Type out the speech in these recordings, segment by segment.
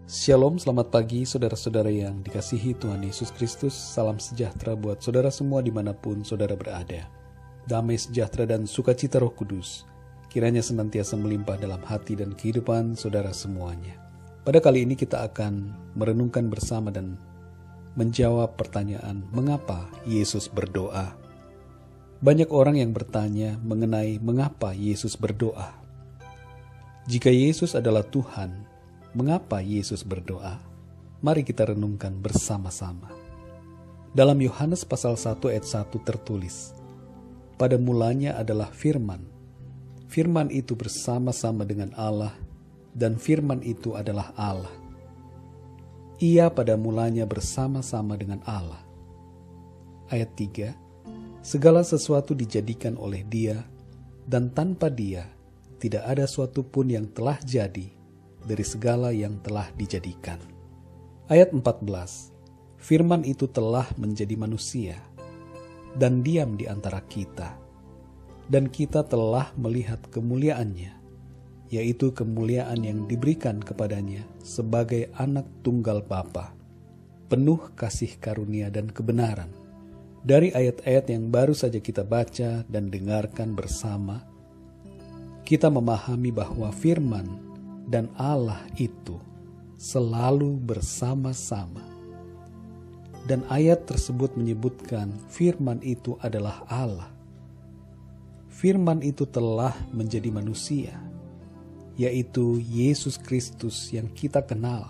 Shalom, selamat pagi saudara-saudara yang dikasihi Tuhan Yesus Kristus. Salam sejahtera buat saudara semua dimanapun saudara berada. Damai sejahtera dan sukacita Roh Kudus kiranya senantiasa melimpah dalam hati dan kehidupan saudara semuanya. Pada kali ini kita akan merenungkan bersama dan menjawab pertanyaan mengapa Yesus berdoa. Banyak orang yang bertanya mengenai mengapa Yesus berdoa. Jika Yesus adalah Tuhan, mengapa Yesus berdoa? Mari kita renungkan bersama-sama. Dalam Yohanes pasal 1 ayat 1 tertulis, pada mulanya adalah firman. Firman itu bersama-sama dengan Allah, dan firman itu adalah Allah. Ia pada mulanya bersama-sama dengan Allah. Ayat 3, segala sesuatu dijadikan oleh Dia, dan tanpa Dia tidak ada suatu pun yang telah jadi dari segala yang telah dijadikan. Ayat 14, firman itu telah menjadi manusia dan diam di antara kita, dan kita telah melihat kemuliaannya, yaitu kemuliaan yang diberikan kepadanya sebagai anak tunggal Bapa, penuh kasih karunia dan kebenaran. Dari ayat-ayat yang baru saja kita baca dan dengarkan bersama, kita memahami bahwa firman dan Allah itu selalu bersama-sama. Dan ayat tersebut menyebutkan firman itu adalah Allah. Firman itu telah menjadi manusia, yaitu Yesus Kristus yang kita kenal.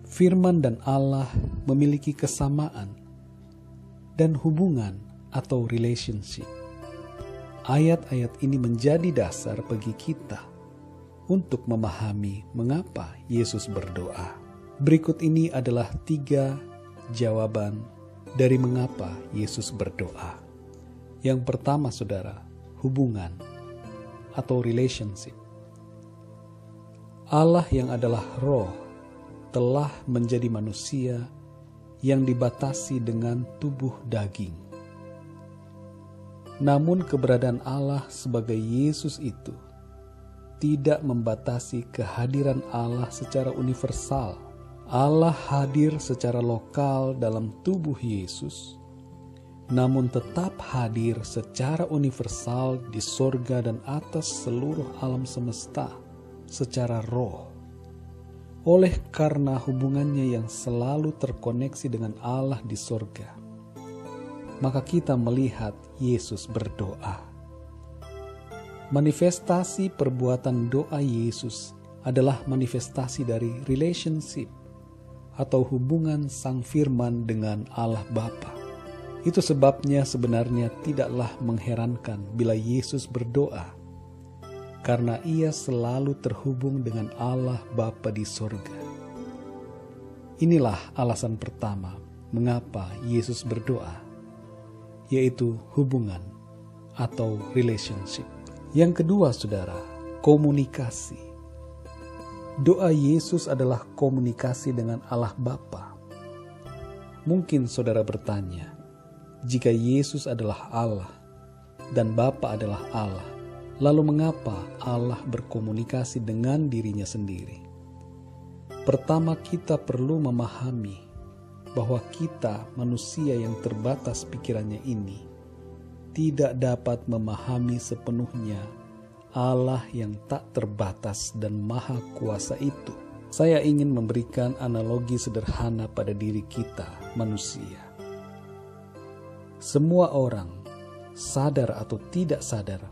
Firman dan Allah memiliki kesamaan dan hubungan atau relationship. Ayat-ayat ini menjadi dasar bagi kita untuk memahami mengapa Yesus berdoa. Berikut ini adalah 3 jawaban dari mengapa Yesus berdoa. Yang pertama, saudara, hubungan atau relationship. Allah yang adalah roh telah menjadi manusia yang dibatasi dengan tubuh daging. Namun keberadaan Allah sebagai Yesus itu tidak membatasi kehadiran Allah secara universal. Allah hadir secara lokal dalam tubuh Yesus, namun tetap hadir secara universal di sorga dan atas seluruh alam semesta secara roh. Oleh karena hubungannya yang selalu terkoneksi dengan Allah di sorga, maka kita melihat Yesus berdoa. Manifestasi perbuatan doa Yesus adalah manifestasi dari relationship atau hubungan Sang Firman dengan Allah Bapa. Itu sebabnya sebenarnya tidaklah mengherankan bila Yesus berdoa, karena ia selalu terhubung dengan Allah Bapa di sorga. Inilah alasan pertama mengapa Yesus berdoa, yaitu hubungan atau relationship. Yang kedua, saudara, komunikasi. Doa Yesus adalah komunikasi dengan Allah Bapa. Mungkin saudara bertanya, jika Yesus adalah Allah dan Bapa adalah Allah, lalu mengapa Allah berkomunikasi dengan dirinya sendiri? Pertama, kita perlu memahami bahwa kita manusia yang terbatas pikirannya ini tidak dapat memahami sepenuhnya Allah yang tak terbatas dan maha kuasa itu. Saya ingin memberikan analogi sederhana pada diri kita manusia. Semua orang, sadar atau tidak sadar,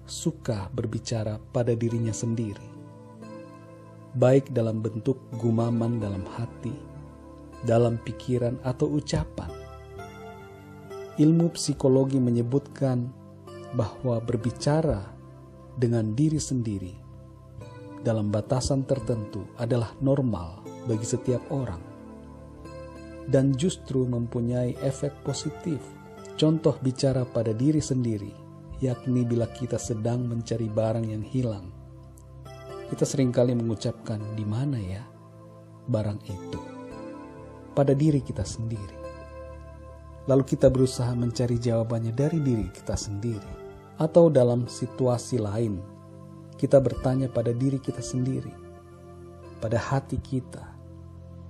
suka berbicara pada dirinya sendiri, baik dalam bentuk gumaman dalam hati, dalam pikiran atau ucapan. Ilmu psikologi menyebutkan bahwa berbicara dengan diri sendiri dalam batasan tertentu adalah normal bagi setiap orang dan justru mempunyai efek positif. Contoh bicara pada diri sendiri, yakni bila kita sedang mencari barang yang hilang. Kita seringkali mengucapkan, "Di mana ya barang itu?" pada diri kita sendiri. Lalu kita berusaha mencari jawabannya dari diri kita sendiri. Atau dalam situasi lain, kita bertanya pada diri kita sendiri, pada hati kita,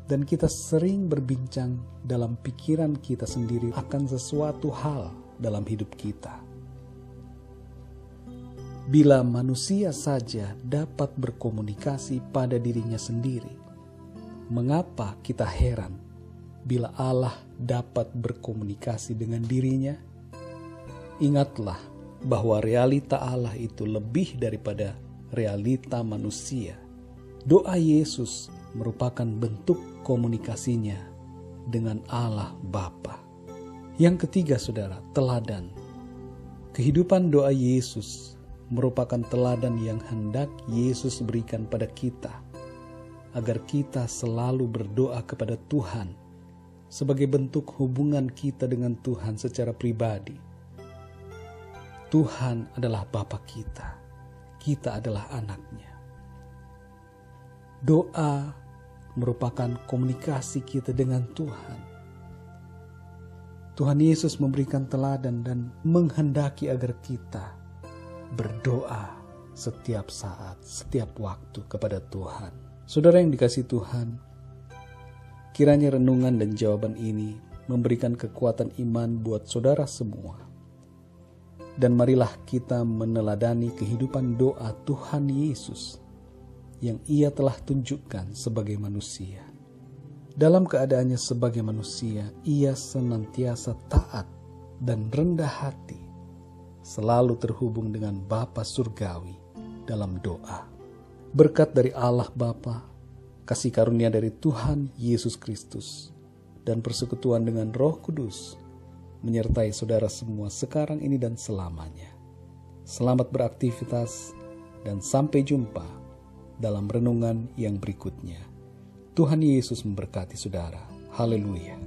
dan kita sering berbincang dalam pikiran kita sendiri akan sesuatu hal dalam hidup kita. Bila manusia saja dapat berkomunikasi pada dirinya sendiri, mengapa kita heran bila Allah dapat berkomunikasi dengan dirinya? Ingatlah bahwa realita Allah itu lebih daripada realita manusia. Doa Yesus merupakan bentuk komunikasinya dengan Allah Bapa. Yang ketiga, saudara, teladan. Kehidupan doa Yesus merupakan teladan yang hendak Yesus berikan pada kita, agar kita selalu berdoa kepada Tuhan sebagai bentuk hubungan kita dengan Tuhan secara pribadi. Tuhan adalah Bapa kita, kita adalah anak-Nya. Doa merupakan komunikasi kita dengan Tuhan. Tuhan Yesus memberikan teladan dan menghendaki agar kita berdoa setiap saat, setiap waktu kepada Tuhan. Saudara yang dikasihi Tuhan, kiranya renungan dan jawaban ini memberikan kekuatan iman buat saudara semua. Dan marilah kita meneladani kehidupan doa Tuhan Yesus yang Ia telah tunjukkan sebagai manusia. Dalam keadaannya sebagai manusia, Ia senantiasa taat dan rendah hati, selalu terhubung dengan Bapa Surgawi dalam doa. Berkat dari Allah Bapa, kasih karunia dari Tuhan Yesus Kristus, dan persekutuan dengan Roh Kudus menyertai saudara semua sekarang ini dan selamanya. Selamat beraktivitas dan sampai jumpa dalam renungan yang berikutnya. Tuhan Yesus memberkati saudara. Haleluya.